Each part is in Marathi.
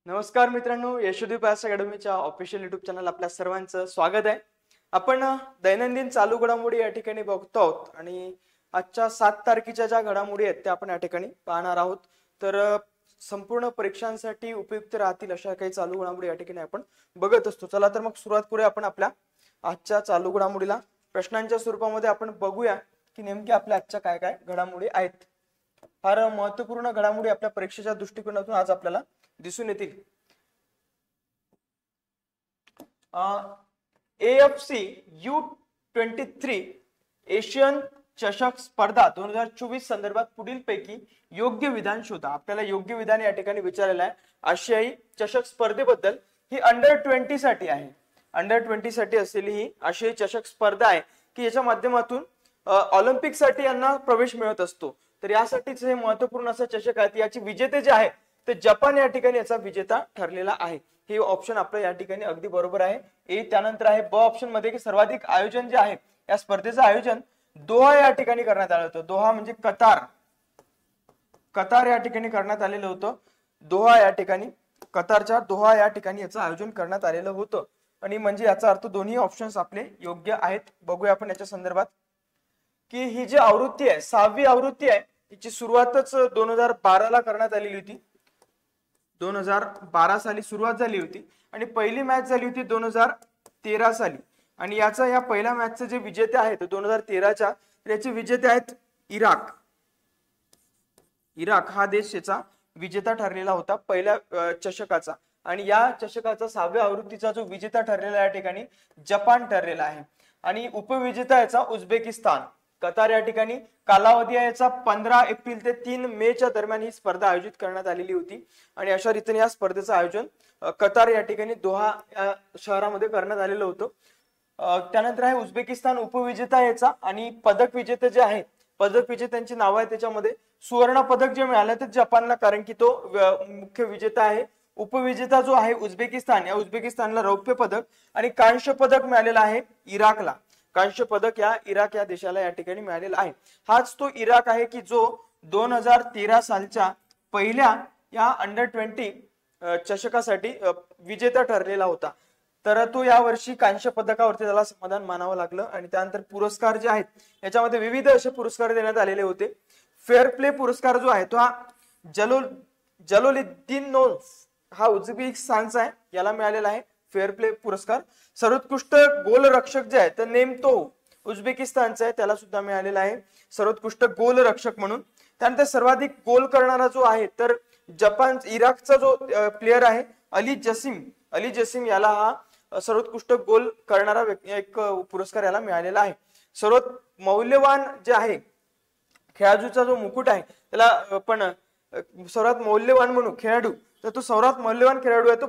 नमस्कार मित्रांनो, यशोदीप अकॅडमीच्या ऑफिशियल युट्यूब चॅनल आपल्या सर्वांचं स्वागत आहे. आपण दैनंदिन चालू घडामोडी या ठिकाणी बघतो आहोत आणि आजच्या 7 तारखेच्या ज्या घडामोडी आहेत त्या आपण या ठिकाणी पाहणार आहोत. तर संपूर्ण परीक्षांसाठी उपयुक्त राहतील अशा काही चालू घडामोडी या ठिकाणी आपण बघत असतो. चला तर मग सुरुवात करूया आपण आपल्या आजच्या चालू घडामोडीला. प्रश्नांच्या स्वरूपामध्ये आपण बघूया की नेमके आपल्या आजच्या काय काय घडामोडी आहेत. फार महत्त्वपूर्ण घडामोडी आपल्या परीक्षेच्या दृष्टिकोनातून आज आपल्याला दिसून येतील. AFC U23 एशियन चषक स्पर्धा 2024 संदर्भात पुढील पैकी योग्य विधान शोधा. आपल्याला योग्य विधान या ठिकाणी विचारलेलं आहे. आशियाई चषक स्पर्धेबद्दल ही अंडर-20 साठी आहे. अंडर-20 साठी असलेली ही आशियाई चषक स्पर्धा आहे की याच्या माध्यमातून ऑलिम्पिक साठी यांना प्रवेश मिळत असतो. तर यासाठीच हे महत्त्वपूर्ण असं चषक आहे. याचे विजेते जे आहे ते जपान या ठिकाणी याचा विजेता ठरलेला आहे. हे ऑप्शन आपलं या ठिकाणी अगदी बरोबर आहे. त्यानंतर आहे ब ऑप्शन मध्ये की सर्वाधिक आयोजन जे आहे या स्पर्धेचं आयोजन दोहा या ठिकाणी करण्यात आलं होतं. दोहा म्हणजे कतार या ठिकाणी करण्यात आलेलं होतं. दोहा या ठिकाणी कतारच्या दोहा या ठिकाणी याचं आयोजन करण्यात आलेलं होतं. आणि म्हणजे याचा अर्थ दोन्ही ऑप्शन्स आपले योग्य आहेत. बघूया आपण याच्या संदर्भात की ही जी आवृत्ती आहे 6वी आवृत्ती आहे तिची सुरुवातच 2012 ला करण्यात आलेली होती. 2012 साली सुरुवात झाली होती आणि पहिली मॅच झाली होती 2013 साली. आणि याचा या पहिल्या मॅचचे जे विजेते आहेत 2013च्या याचे विजेते आहेत इराक हा देश याचा विजेता ठरलेला होता पहिल्या चषकाचा. आणि या चषकाचा 6व्या आवृत्तीचा जो विजेता ठरलेला या ठिकाणी जपान ठरलेला आहे. आणि उपविजेता याचा उझबेकिस्तान. कतार या ठिकाणी कालावधी आहे याचा 15 एप्रिल ते 3 मे च्या दरम्यान ही स्पर्धा आयोजित करण्यात आलेली होती. आणि अशा रीतीने या स्पर्धेचं आयोजन कतार या ठिकाणी दोहा या शहरामध्ये करण्यात आलेलं होतं. त्यानंतर आहे उझबेकिस्तान उपविजेता याचा. आणि पदक विजेते जे आहे पदक विजेत्यांची नाव आहे त्याच्यामध्ये सुवर्ण पदक जे मिळालं ते जपानला, कारण की तो मुख्य विजेता आहे. उपविजेता जो आहे उझबेकिस्तान, या उझबेकिस्तानला रौप्य पदक आणि कांस्य पदक मिळालेला आहे इराकला. कांस्य पदक या इराक या देशाला या ठिकाणी मिळालेला आहे. हाच तो इराक आहे की जो 2013 सालच्या पहिल्या या अंडर-20 चषकासाठी विजेता ठरलेला होता. तर तो या वर्षी कांस्य पदकावरती त्याला समाधान मानावं लागलं. आणि त्यानंतर पुरस्कार जे आहेत याच्यामध्ये विविध असे पुरस्कार देण्यात आलेले होते. फेअर प्ले पुरस्कार जो आहे तो हा जलोलुद्दीन हा उझबेकिस्तानचा आहे, याला मिळालेला आहे फेअर प्ले पुरस्कार. सर्वोत्कृष्ट गोलरक्षक जे आहे तर नेमतो उझबेकिस्तानचा आहे, त्याला सुद्धा मिळालेला आहे सर्वोत्कृष्ट गोलरक्षक म्हणून. त्यानंतर सर्वाधिक गोल करणारा जो आहे तर इराकचा जो प्लेयर आहे अली जसीम याला हा सर्वोत्कृष्ट गोल करणारा एक पुरस्कार याला मिळालेला आहे. सर्वात मौल्यवान जे आहे खेळाडूचा जो मुकुट आहे त्याला पण सर्वात मौल्यवान म्हणून खेळाडू, तर तो सर्वात मौल्यवान खेळाडू आहे तो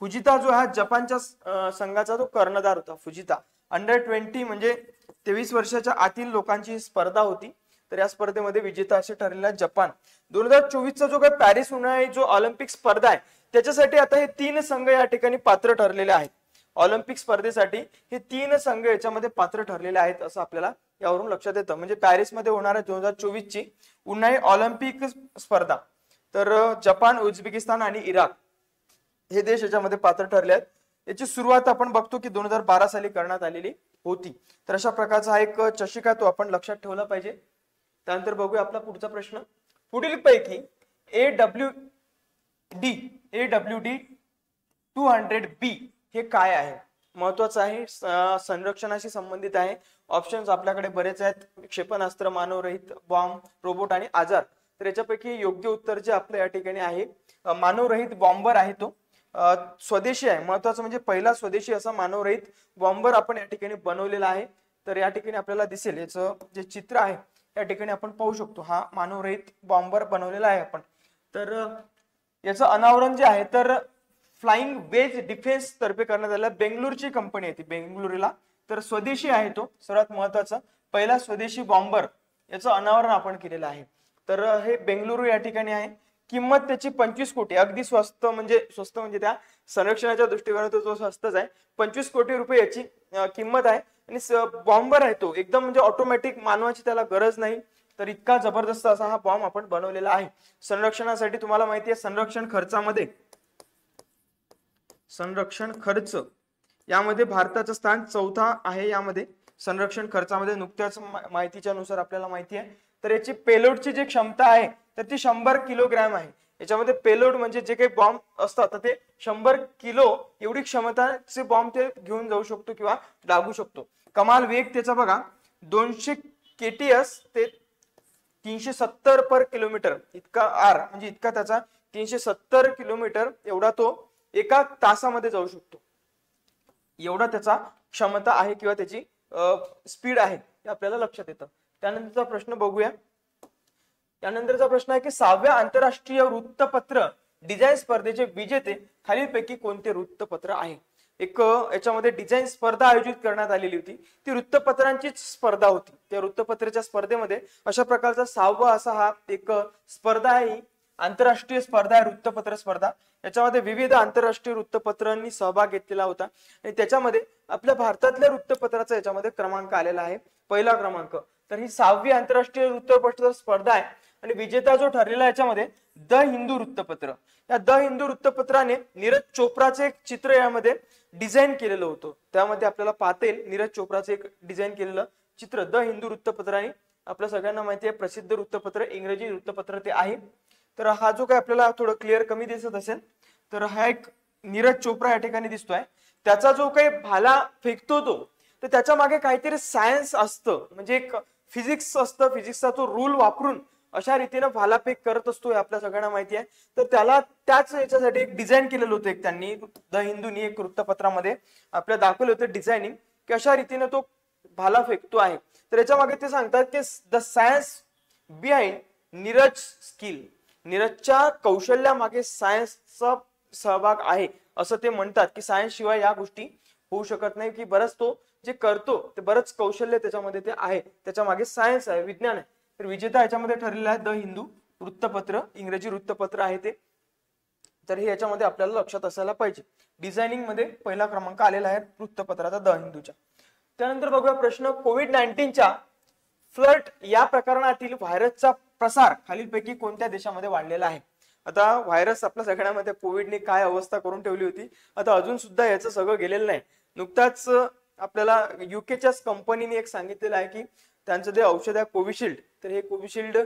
फुजिता जो हा जपानच्या संघाचा तो कर्णधार होता. फुजिता अंडर-20 म्हणजे 23 वर्षाच्या आतील लोकांची स्पर्धा होती. तर या स्पर्धेमध्ये विजेता असे ठरलेला जपान. 2024 चा जो काही पॅरिस उन्हाळी जो ऑलिम्पिक स्पर्धा आहे त्याच्यासाठी आता हे 3 संघ या ठिकाणी पात्र ठरलेले आहेत. ऑलिम्पिक स्पर्धेसाठी हे 3 संघ याच्यामध्ये पात्र ठरलेले आहेत असं आपल्याला यावरून लक्षात येतं. म्हणजे पॅरिसमध्ये होणार आहे 2024 ची उन्हाळी ऑलिम्पिक स्पर्धा. तर जपान, उझबेकिस्तान आणि इराक हे देश याच्यामध्ये पात्र ठरले आहेत. याची सुरुवात आपण बघतो की 2012 साली करण्यात आलेली होती. तर अशा प्रकारचा हा एक चषक आहे, तो आपण लक्षात ठेवला पाहिजे. त्यानंतर बघूया आपला पुढचा प्रश्न. पुढील पैकी AWD 200B हे काय आहे? महत्वाचं आहे, संरक्षणाशी संबंधित आहे. ऑप्शन्स आपल्याकडे बरेच आहेत: क्षेपणास्त्र, मानवरहित बॉम्ब, रोबोट आणि आजार. तर याच्यापैकी योग्य उत्तर जे आपलं या ठिकाणी आहे मानवरहित बॉम्बर आहे. तो स्वदेशी आहे. महत्वाचं म्हणजे पहिला स्वदेशी असा मानवरहित बॉम्बर आपण या ठिकाणी बनवलेला आहे. तर या ठिकाणी आपल्याला दिसेल याचं जे चित्र आहे या ठिकाणी आपण पाहू शकतो. हा मानवरहित बॉम्बर बनवलेला आहे आपण. तर याचं अनावरण जे आहे तर फ्लाइंग वेज डिफेन्स तर्फे करण्यात आलेला बेंगळुरूची कंपनी आहे ती बेंगळुरूला. तर स्वदेशी आहे तो सर्वात महत्वाचा पहिला स्वदेशी बॉम्बर, याचं अनावरण आपण केलेलं आहे. तर हे बेंगळुरू या ठिकाणी आहे. किंमत त्याची 25 कोटी, अगदी स्वस्त म्हणजे त्या संरक्षणाच्या दृष्टिकोनातून तो स्वस्तच आहे. 25 कोटी रुपये याची किंमत आहे. आणि बॉम्बर आहे तो एकदम म्हणजे ऑटोमॅटिक, मानवाची त्याला गरज नाही. तर इतका जबरदस्त असा हा बॉम्ब आपण बनवलेला आहे संरक्षणासाठी. तुम्हाला माहिती आहे संरक्षण खर्चामध्ये संरक्षण खर्च यामध्ये भारताचं स्थान 4था आहे. यामध्ये संरक्षण खर्चामध्ये नुकत्याच माहितीच्या नुसार आपल्याला माहिती आहे. तर याची पेलोडची जी क्षमता आहे तर ती 100 किलोग्रॅम आहे. याच्यामध्ये पेलोड म्हणजे जे काही बॉम्ब असतात तर ते 100 किलो एवढी क्षमताचे बॉम्ब ते घेऊन जाऊ शकतो किंवा लागू शकतो. कमाल वेग त्याचा बघा 200 KTS ते 370 पर किलोमीटर इतका आर म्हणजे इतका त्याचा 370 किलोमीटर एवढा तो एका तासामध्ये जाऊ शकतो. एवढा त्याचा क्षमता आहे किंवा त्याची स्पीड आहे हे आपल्याला लक्षात येतं. त्यानंतरचा प्रश्न बघूया. त्यानंतरचा प्रश्न आहे की 6व्या आंतरराष्ट्रीय वृत्तपत्र डिझाईन स्पर्धेचे विजेते खालीलपैकी कोणते वृत्तपत्र आहे. एक याच्यामध्ये डिझाईन स्पर्धा आयोजित करण्यात आलेली होती. ती वृत्तपत्रांचीच स्पर्धा होती. त्या वृत्तपत्राच्या स्पर्धेमध्ये अशा प्रकारचा 6वा असा हा एक स्पर्धा आहे. आंतरराष्ट्रीय स्पर्धा आहे वृत्तपत्र स्पर्धा. याच्यामध्ये विविध आंतरराष्ट्रीय वृत्तपत्रांनी सहभाग घेतलेला होता आणि त्याच्यामध्ये आपल्या भारतातल्या वृत्तपत्राचा याच्यामध्ये क्रमांक आलेला आहे, पहिला क्रमांक. तर ही 6वी आंतरराष्ट्रीय वृत्तपत्र स्पर्धा आहे आणि विजेता जो ठरलेला याच्यामध्ये द हिंदू वृत्तपत्र. या द हिंदू वृत्तपत्राने नीरज चोप्राचे एक चित्र यामध्ये डिझाईन केलेलं होतं. त्यामध्ये आपल्याला पाहता येईल नीरज चोप्राचे एक डिझाईन केलेलं चित्र द हिंदू वृत्तपत्राने. आपल्या सगळ्यांना माहिती आहे प्रसिद्ध वृत्तपत्र, इंग्रजी वृत्तपत्र ते आहे. तर हा जो काय आपल्याला थोडं क्लिअर कमी दिसत असेल तर हा एक नीरज चोप्रा या ठिकाणी दिसतोय. त्याचा जो काही भाला फेकतो तो तर त्याच्या मागे काहीतरी सायन्स असतं, म्हणजे एक फिजिक्स असतं. फिजिक्सचा तो रूल वापरून अशा रीतीने भालाफेक करत असतो हे आपल्या सगळ्यांना माहिती आहे. तर त्याला त्याच याच्यासाठी एक डिझाईन केलेलं होतं. एक त्यांनी द हिंदूनी एक वृत्तपत्रामध्ये आपल्याला दाखवलं होतं डिझायनिंग की अशा रीतीने तो भाला फेकतो आहे. तर याच्या मागे ते सांगतात की the science behind Neeraj skill. नीरजच्या कौशल्यामागे सायन्सचा सहभाग आहे असं ते म्हणतात की सायन्स शिवाय या गोष्टी होऊ शकत नाही. की बरंच तो जे करतो ते बरंच कौशल्य त्याच्यामध्ये ते आहे, त्याच्या मागे सायन्स आहे, विज्ञान आहे. तर विजेता याच्यामध्ये ठरलेला आहे द हिंदू वृत्तपत्र, इंग्रजी वृत्तपत्र आहे ते. तर हे याच्यामध्ये आपल्याला लक्षात असायला पाहिजे. डिझायनिंग मध्ये पहिला क्रमांक आलेला आहे वृत्तपत्राचा द हिंदूच्या. त्यानंतर बघूया प्रश्न कोविड-19च्या फ्लड या प्रकरणातील व्हायरसचा प्रसार खालीलपैकी कोणत्या देशामध्ये वाढलेला आहे. आता व्हायरस आपल्या सगळ्यामध्ये कोविडने काय अवस्था करून ठेवली होती, आता अजून सुद्धा याचं सगळं गेलेलं नाही. नुकताच आपल्याला युकेच्याच कंपनीने एक सांगितलेलं आहे की त्यांचं जे औषध आहे कोविशिल्ड, तर हे कोविशिल्ड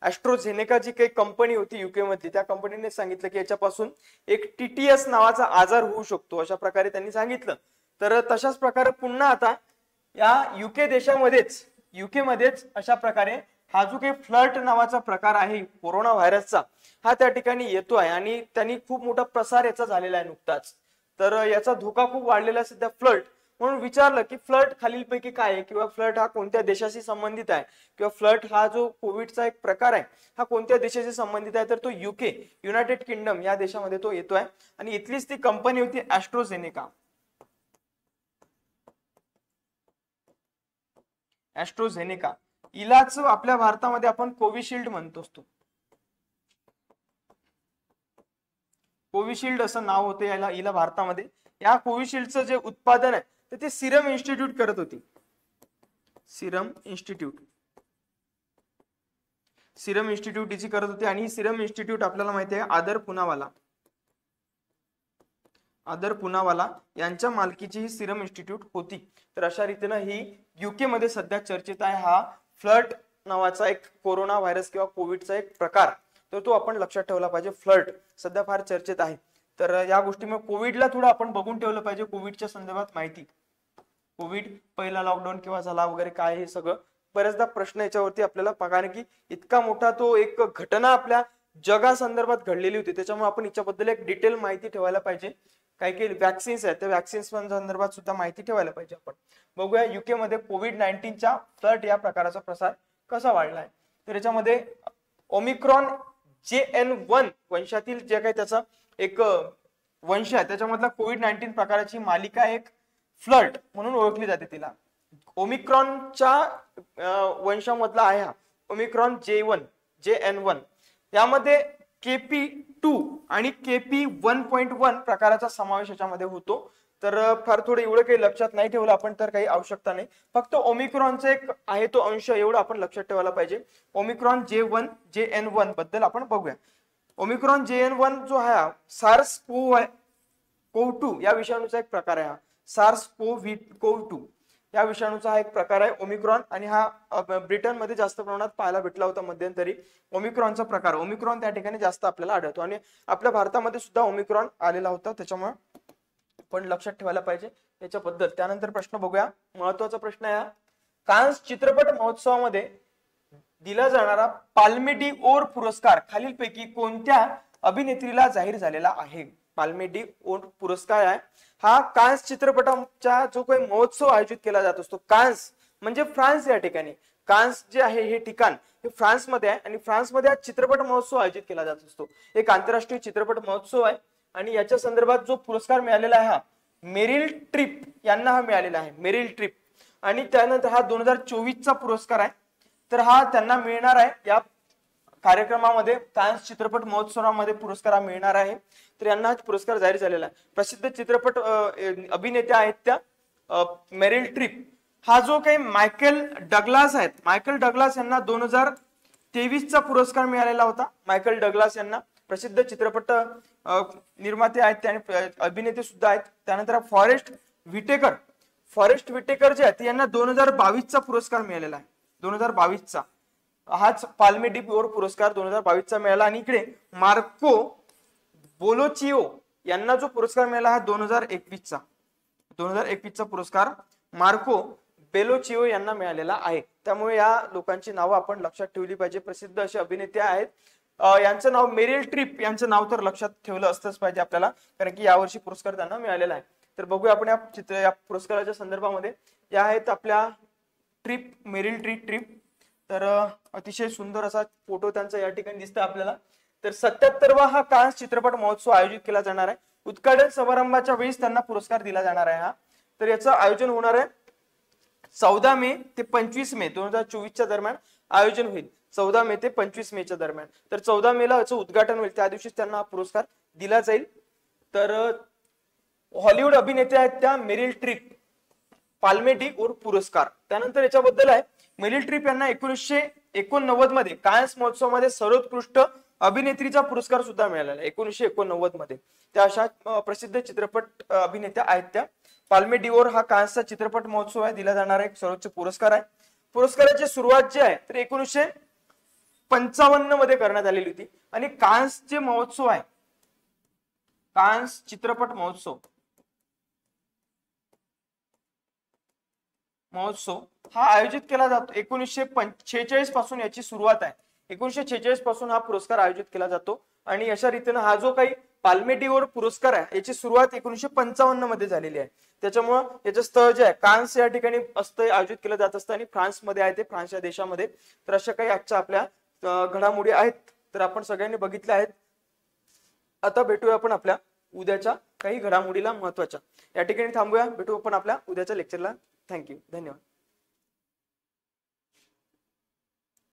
ॲस्ट्रोझेनेका जी काही कंपनी होती युके मधली त्या कंपनीने सांगितलं की याच्यापासून एक TTS नावाचा आजार होऊ शकतो, अशा प्रकारे त्यांनी सांगितलं. तर तशाच प्रकारे पुन्हा आता या युके मध्येच अशा प्रकारे हा जो काही फ्लड नावाचा प्रकार आहे कोरोना व्हायरसचा हा त्या ठिकाणी येतो आहे आणि त्यांनी खूप मोठा प्रसार याचा झालेला आहे नुकताच. तर याचा धोका खूप वाढलेला आहे सध्या फ्लड. म्हणून विचारलं की फ्लड खालीलपैकी काय आहे किंवा फ्लड हा कोणत्या देशाशी संबंधित आहे किंवा फ्लड हा जो कोविडचा एक प्रकार आहे हा कोणत्या देशाशी संबंधित आहे, तर तो युके, युनायटेड किंगडम या देशामध्ये तो येतोय. आणि इथलीच ती कंपनी होती ॲस्ट्रोझेनेका. ॲस्ट्रोझेनेका इलाच आपल्या भारतामध्ये आपण कोविशिल्ड म्हणतो असतो. कोविशिल्ड असं नाव होते याला इला भारतामध्ये. या कोविशिल्डचं जे उत्पादन आहे तर ते सिरम इन्स्टिट्यूट करत होती. सिरम इन्स्टिट्यूट हिची करत होती आणि सिरम इन्स्टिट्यूट आपल्याला माहिती आहे आदर पुनावाला यांच्या मालकीची ही सिरम इन्स्टिट्यूट होती. तर अशा रीतीने ही युके मध्ये सध्या चर्चेत आहे हा फ्लड नावाचा एक कोरोना व्हायरस किंवा कोविडचा एक प्रकार. तर तो आपण लक्षात ठेवला पाहिजे. फ्लड सध्या फार चर्चेत आहे. तर या गोष्टीमुळे कोविडला थोडं आपण बघून ठेवलं पाहिजे. कोविडच्या संदर्भात माहिती, कोविड पहिला लॉकडाऊन केव्हा झाला वगैरे काय, हे सगळं बऱ्याचदा प्रश्न याच्यावरती आपल्याला कारण की इतका मोठा तो एक घटना आपल्या जगासंदर्भात घडलेली होती, त्याच्यामुळे आपण याच्याबद्दल एक डिटेल माहिती ठेवायला पाहिजे. काही वॅक्सिन्स आहेत त्या वॅक्सिन्स संदर्भात सुद्धा माहिती ठेवायला पाहिजे. आपण बघूया युके मध्ये कोविड-19च्या फ्लड या प्रकाराचा प्रसार कसा वाढलाय. तर याच्यामध्ये ओमिक्रॉन JN1 वंशातील जे काही त्याचा एक वंश आहे त्याच्यामधला कोविड-19 प्रकाराची मालिका एक फ्लड म्हणून ओळखली जाते. तिला ओमिक्रॉनच्या वंशामधला आहे हा ओमिक्रॉन JN1. यामध्ये KP2 आणि KP1.1 प्रकाराचा समावेश याच्यामध्ये होतो. तर फार थोडं एवढं काही लक्षात नाही ठेवलं आपण तर काही आवश्यकता नाही. फक्त ओमिक्रॉनचा एक आहे तो अंश एवढं आपण लक्षात ठेवायला पाहिजे. ओमिक्रॉन JN1 बद्दल आपण बघूया. ओमिक्रॉन JN1 जो आहे सार्स कोव्ह-2 या विषाणूचा एक प्रकार आहे हा सार्स कोव्ह-2 या विषाणूचा हा एक प्रकार आहे ओमिक्रॉन आणि हा ब्रिटनमध्ये जास्त प्रमाणात पाहायला भेटला होता मध्यंतरी ओमिक्रॉनचा प्रकार ओमिक्रॉन त्या ठिकाणी जास्त आपल्याला आढळतो आणि आपल्या भारतामध्ये सुद्धा ओमिक्रॉन आलेला होता त्याच्यामुळे पण लक्षात ठेवायला पाहिजे याच्याबद्दल. त्यानंतर प्रश्न बघूया महत्वाचा प्रश्न आहे कान्स चित्रपट महोत्सवामध्ये दिला जाणारा पाल्मे डी ओर पुरस्कार खालीलपैकी कोणत्या अभिनेत्रीला जाहीर झालेला आहे. पाल्मे डी ओर पुरस्कार आहे हा कान्स चित्रपटाचा जो काही महोत्सव आयोजित केला जात असतो. कान्स म्हणजे फ्रान्स या ठिकाणी कान्स जे आहे हे ठिकाण हे फ्रान्समध्ये आहे आणि फ्रान्समध्ये हा चित्रपट महोत्सव आयोजित केला जात असतो. एक आंतरराष्ट्रीय चित्रपट महोत्सव आहे आणि याच्या संदर्भात जो पुरस्कार मिळालेला आहे हा मेरिल ट्रिप यांना हा मिळालेला आहे मेरिल ट्रिप आणि त्यानंतर हा 2024 चा पुरस्कार आहे. तर हा त्यांना मिळणार आहे या कार्यक्रमामध्ये कान्स चित्रपट महोत्सवामध्ये पुरस्कार हा मिळणार आहे. तर यांना हा पुरस्कार जाहीर झालेला आहे. प्रसिद्ध चित्रपट अभिनेत्या आहेत त्या मेरिल ट्रिप हा जो काही मायकेल डग्लास आहेत मायकेल डग्लास यांना 2023 चा पुरस्कार मिळालेला होता. मायकेल डग्लास यांना प्रसिद्ध चित्रपट निर्माते आहेत त्याने अभिनेते सुद्धा आहेत. त्यानंतर फॉरेस्ट विटेकर जे आहेत यांना 2022 चा पुरस्कार मिळालेला आहे 2022 चा हाच पाल्मे डी ओर पुरस्कार 2022 चा मिळाला. आणि इकडे मार्को बोलोचिओ यांना जो पुरस्कार मिळाला हा 2021 चा पुरस्कार मार्को बेलोचिओ यांना मिळालेला आहे. त्यामुळे या लोकांची नावं आपण लक्षात ठेवली पाहिजे. प्रसिद्ध असे अभिनेते आहेत. यांचं नाव मेरिल ट्रिप यांचं नाव तर लक्षात ठेवलं असतंच पाहिजे आपल्याला कारण की यावर्षी पुरस्कार त्यांना मिळालेला आहे. तर बघूया आपण या पुरस्काराच्या संदर्भामध्ये या आहेत आपल्या ट्रिप मेरिल ट्रिप. तर अतिशय सुंदर असा फोटो त्यांचा या ठिकाणी दिसतो आपल्याला. तर 77वा हा कान्स चित्रपट महोत्सव आयोजित केला जाणार आहे. उद्घाटन समारंभाच्या वेळेस त्यांना पुरस्कार दिला जाणार आहे हा. तर याचं आयोजन होणार आहे 14 मे ते 25 मे 2024 दरम्यान आयोजन होईल. 14 मे ते 25 मेच्या दरम्यान. तर 14 मेला याचं उद्घाटन होईल त्या दिवशीच त्यांना हा पुरस्कार दिला जाईल. तर हॉलिवूड अभिनेत्या आहेत त्या Meryl Streep Palme d'Or पुरस्कार. त्यानंतर याच्याबद्दल आहे मेरिल ट्रिप यांना 1989 मध्ये कान्स महोत्सवामध्ये सर्वोत्कृष्ट अभिनेत्रीचा पुरस्कार सुद्धा मिळालेला आहे 1989 मध्ये. त्या अशा प्रसिद्ध चित्रपट अभिनेत्या आहेत त्या. पाल्मे डी ओर हा कान्सचा चित्रपट महोत्सव आहे दिला जाणारा एक सर्वोच्च पुरस्कार आहे. पुरस्काराची सुरुवात जी आहे तर 1955 मध्ये करण्यात आलेली होती आणि कान्स जे महोत्सव आहे कान्स चित्रपट महोत्सव हा आयोजित केला जातो 1946 पासून याची सुरुवात आहे. 1946 पासून हा पुरस्कार आयोजित केला जातो आणि अशा रीतीने हा जो काही पाल्मे डी ओर पुरस्कार आहे याची सुरुवात 1955 मध्ये झालेली आहे. त्याच्यामुळं याचं स्थळ जे आहे कान्स या ठिकाणी असतं आयोजित केलं जात असतं आणि फ्रान्समध्ये आहे ते फ्रान्स या देशामध्ये. तर अशा काही आजच्या आपल्या घडामोडी आहेत तर आपण सगळ्यांनी बघितल्या आहेत. आता भेटूया आपण आपल्या उद्याच्या काही घडामोडीला महत्वाच्या. या ठिकाणी थांबूया भेटू आपण आपल्या उद्याच्या लेक्चरला. थँक्यू धन्यवाद.